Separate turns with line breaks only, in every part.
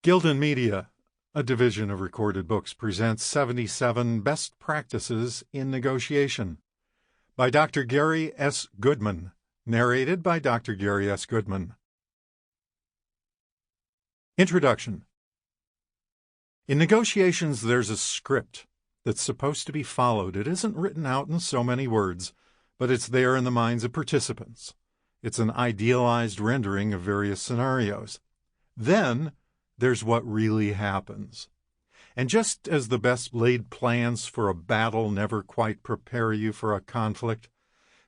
Gildan Media, a division of Recorded Books, presents 77 Best Practices in Negotiation by Dr. Gary S. Goodman, narrated by Dr. Gary S. Goodman. Introduction. In negotiations, there's a script that's supposed to be followed. It isn't written out in so many words, but it's there in the minds of participants. It's an idealized rendering of various scenarios. Then there's what really happens. And just as the best laid plans for a battle never quite prepare you for a conflict,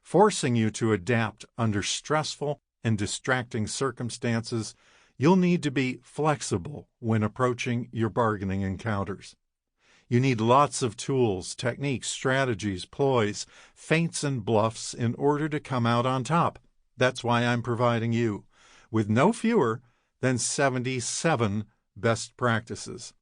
forcing you to adapt under stressful and distracting circumstances, you'll need to be flexible when approaching your bargaining encounters. You need lots of tools, techniques, strategies, ploys, feints, and bluffs in order to come out on top. That's why I'm providing you with no fewer than 77 best practices.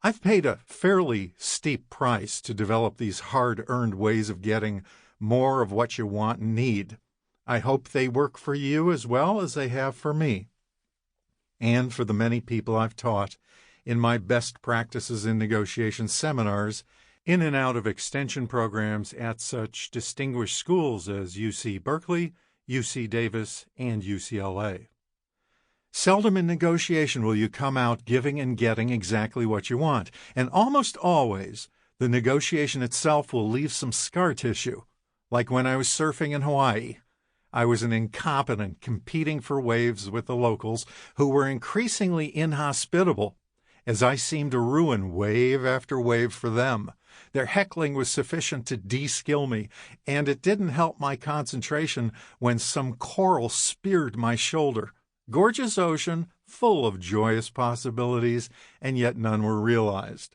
I've paid a fairly steep price to develop these hard-earned ways of getting more of what you want and need. I hope they work for you as well as they have for me, and for the many people I've taught in my Best Practices in Negotiation seminars in and out of extension programs at such distinguished schools as UC Berkeley, UC Davis, and UCLA. Seldom in negotiation will you come out giving and getting exactly what you want, and almost always the negotiation itself will leave some scar tissue. Like when I was surfing in Hawaii, I was an incompetent competing for waves with the locals who were increasingly inhospitable as I seemed to ruin wave after wave for them. Their heckling was sufficient to de-skill me, and it didn't help my concentration when some coral speared my shoulder. Gorgeous ocean, full of joyous possibilities, and yet none were realized.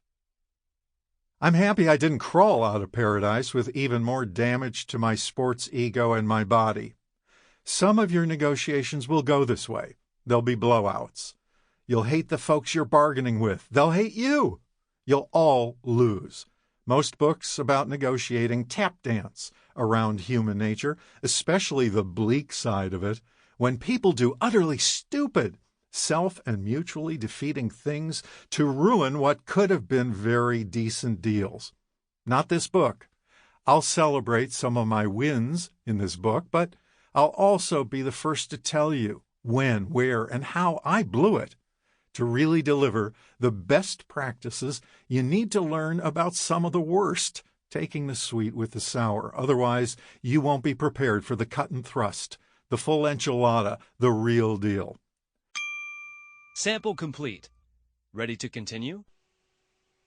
I'm happy I didn't crawl out of paradise with even more damage to my sports ego and my body. Some of your negotiations will go this way. There'll be blowouts. You'll hate the folks you're bargaining with. They'll hate you. You'll all lose. Most books about negotiating tap dance around human nature, especially the bleak side of it, when people do utterly stupid, self- and mutually defeating things to ruin what could have been very decent deals. Not this book. I'll celebrate some of my wins in this book, but I'll also be the first to tell you when, where, and how I blew it. To really deliver the best practices, you need to learn about some of the worst, taking the sweet with the sour. Otherwise, you won't be prepared for the cut and thrust, the full enchilada, the real deal.
Sample complete. Ready to continue?